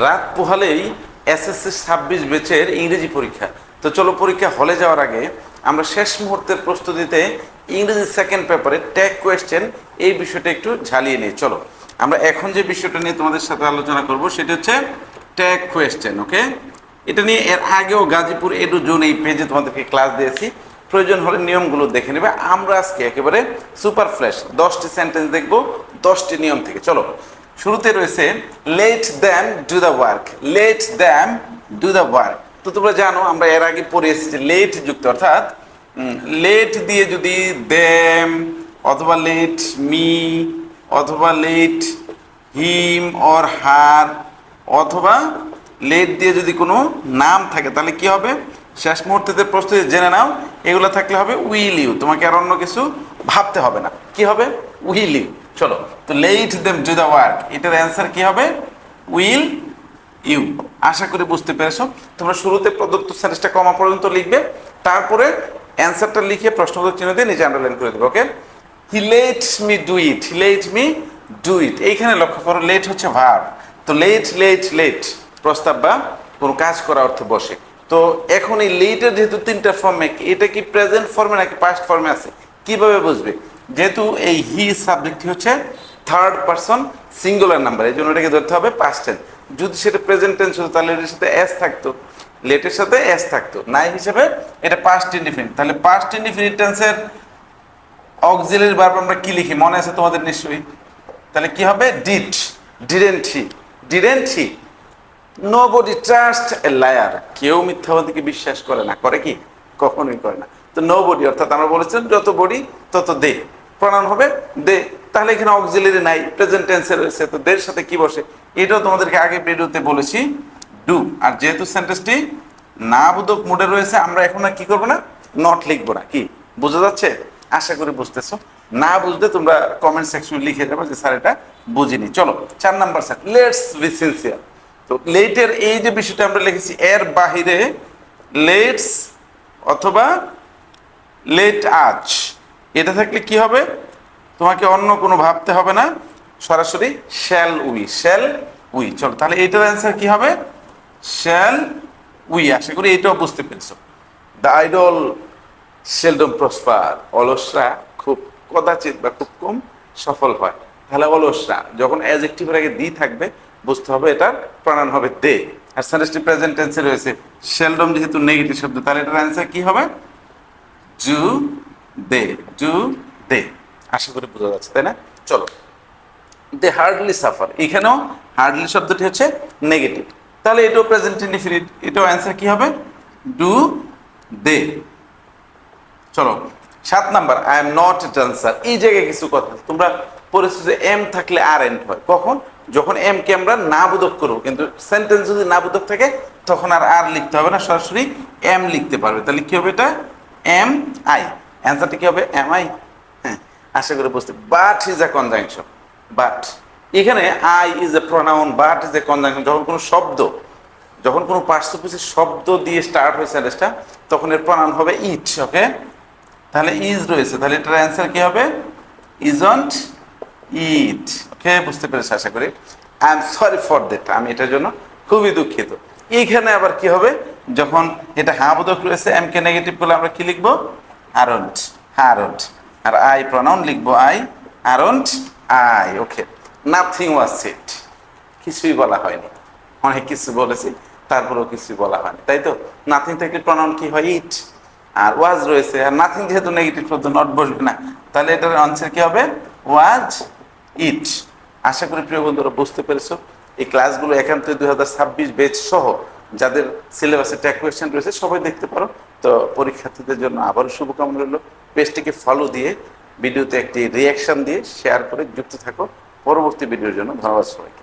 রাত পোহালেই এসএসসি 26 ব্যাচের ইংরেজি পরীক্ষা। তো চলো পরীক্ষা হলে যাওয়ার আগে আমরা শেষ মুহূর্তের প্রস্তুতিতে ইংরেজি সেকেন্ড পেপারে ট্যাগ কোয়েশ্চেন এই বিষয়টা একটু ঝালিয়ে নিই। চলো আমরা এখন যে বিষয়টা নিয়ে তোমাদের সাথে আলোচনা করব সেটা হচ্ছে ট্যাগ কোয়েশ্চেন। ওকে, এটা নিয়ে এর আগেও গাজীপুর এডু জোন এই পেজে তোমাদেরকে ক্লাস দিয়েছি, প্রয়োজন হলে নিয়মগুলো দেখে নেবে। আমরা আজকে একেবারে সুপার ফ্ল্যাশ 10টি সেন্টেন্স দেখব 10টি নিয়ম থেকে। চলো শুরুতে রয়েছে late them do the work. Late them do the work, তো তোমরা জানো আমরা এর আগে পড়ে এসেছি লেট যুক্ত, অর্থাৎ লেট দিয়ে যদি দ্যাম অথবা লেট মি অথবা লেট হিম অর হার অথবা লেট দিয়ে যদি কোনো নাম থাকে তাহলে কি হবে, শেষ মুহূর্তে প্রস্তুতি জেনে নাও, এগুলো থাকলে হবে উইল ইউ, তোমাকে আর অন্য কিছু ভাবতে হবে না, কি হবে উইল ইউ। চলো তো let them do the work, এটার অ্যান্সার কি হবে উইল ইউ। আশা করি বুঝতে পেরেছো। তোমরা শুরুতে প্রদত্ত সেন্টেন্সটা কমা পর্যন্ত লিখবে, তারপরে অ্যান্সারটা লিখে প্রশ্নবোধক চিহ্ন দিয়ে নিচে আন্ডারলাইন করে দেবে। Okay, he let me do it, he let me do it, এইখানে লক্ষ্য করো লেট হচ্ছে ভার্ব, তো লেট লেট লেট প্রস্তাব বা কোনো কাজ করা অর্থে বসে। তো এখন এই লেটের যেহেতু তিনটা ফর্মে, এটা কি প্রেজেন্ট ফর্মে নাকি পাস্ট ফর্মে আছে কিভাবে বুঝবে, যেহেতু এই হি সাবজেক্টটি হচ্ছে থার্ড পারসন সিঙ্গুলার নাম্বার, এই জন্য এটাকে ধরতে হবে পাস্ট টেন্স। যদি সেটা প্রেজেন্ট টেন্স হতো তাহলে এটার সাথে এস থাকতো, লেটের সাথে এস থাকতো, নাই হিসেবে এটা পাস্ট ইনডিফিনিট। তাহলে পাস্ট ইনডিফিনিট টেন্সের অক্সিলারি ভার্ব আমরা কি লিখি মনে আছে তোমাদের নিশ্চয়ই, তাহলে কি হবে did, didn't he, didn't he. Nobody trust a liar, কেউ মিথ্যাবাদীকে বিশ্বাস করে না, করে কি কখনোই করে না। তো নোবডি অর্থাৎ আমরা বলেছিলাম যত বডি তত দে, প্রনাউন হবে দে, তাহলে এখানে অক্সিলারি নাই, প্রেজেন্ট টেন্সে রয়েছে, তো দের সাথে কি বসে এটাও তোমাদেরকে আগে ভিডিওতে বলেছি ডু। আর যেহেতু সেন্টেন্সটি না বোধক মোডে রয়েছে আমরা এখন আর কি করবো না, নট লিখবো না। কি বোঝা যাচ্ছে, আশা করি বুঝতেছো। না বুঝলে তোমরা কমেন্ট সেকশনে লিখে যাবে যে স্যার এটা বুঝিনি। চলো 4 number sir, let's be sincere. তো লেটের এই যে বিষয়টা আমরা লিখেছি এর বাহিরে লেটস অথবা লেট আজ এটা থাকলে কি হবে, তোমাকে অন্য কোনো ভাবতে হবে না, সরাসরি শ্যাল উই, শ্যাল উই। চলো তাহলে এইটার অ্যান্সার কি হবে শ্যাল উই। আশা করি এইটাও বুঝতে পেরেছো। দ্য আইডল সেলডম প্রসপার, অলসরা খুব কদাচিৎ বা খুব কম সফল হয়। তাহলে অলসরা যখন অ্যাডজেক্টিভের আগে দি থাকবে বুঝতে হবে এটার প্রনাউন হবে দে। আর সেন্টেন্সটি প্রেজেন্ট টেন্সে রয়েছে, সেলডম যেহেতু নেগেটিভ শব্দ তাহলে এটার অ্যান্সার কি হবে ডু দে, ডু দে। আশা করি বোঝা যাচ্ছে তাই না। চলো দে হার্ডলি সাফার, এখানেও হার্ডলি শব্দটি হচ্ছে নেগেটিভ, তাহলে এটাও প্রেজেন্ট ইনডিফিনিট, এটাও অ্যান্সার কি হবে ডু দে। চলো 7 number, I am not a dancer. এই জায়গায় কিছু কথা তোমরা পড়েছো যে এম থাকলে আর এন্ড হয়, কখন যখন এম কে আমরা না বোধক করবো, কিন্তু সেন্টেন্স যদি না বোধক থাকে তখন আর লিখতে হবে না, সরাসরি এম লিখতে পারবে। তাহলে কি হবে এটা এম আই, অ্যান্সারটা কি হবে এম আই। হ্যাঁ আশা করি বুঝতে। But is a conjunction, but এখানে I is a pronoun, but is a conjunction. যখন কোনো শব্দ, যখন কোনো পার্শ্বপুরুষের শব্দ দিয়ে স্টার্ট হয়েছে সেন্টেন্সটা তখন এর প্রোনাউন হবে ইট। ওকে, তাহলে ইজ রয়েছে, তাহলে এটার অ্যান্সার কি হবে ইজন্ট ইট। ওকে বুঝতে পেরেছি আশা করি। I am sorry for that, আমি এটার জন্য খুবই দুঃখিত। এইখানে আবার কি হবে, যখন এটা হা বোধক রয়েছে এম কে নেগেটিভ করলে আমরা কি লিখবো আরন্ট, হারন্ট, আর আই প্রোনাউন লিখবো I, aren't I. Okay, nothing was shed, কিছুই বলা হয়নি, অনেক কিছু বলেছি তারপরেও কিছুই বলা হয়নি, তাই তো। নাথিং থেকে প্রোনাউন কি হয় ইট, আর ওয়াজ রয়েছে, আর নাথিং যেহেতু নেগেটিভ শব্দ নট বসবে না, তাহলে এটার আনসার কি হবে ওয়াজ ইট। আশা করি প্রিয় বন্ধুরা বুঝতে পেরেছো। এই ক্লাসগুলো একান্তই 2026 ব্যাচ সহ যাদের সিলেবাসে ট্যাগ কোয়েশ্চেন রয়েছে সবাই দেখতে পারো। তো পরীক্ষার্থীদের জন্য আবারও শুভকামনা রইল। পেজটিকে ফলো দিয়ে ভিডিওতে একটি রিয়াকশন দিয়ে শেয়ার করে যুক্ত থাকো পরবর্তী ভিডিওর জন্য। ধন্যবাদ সবাইকে।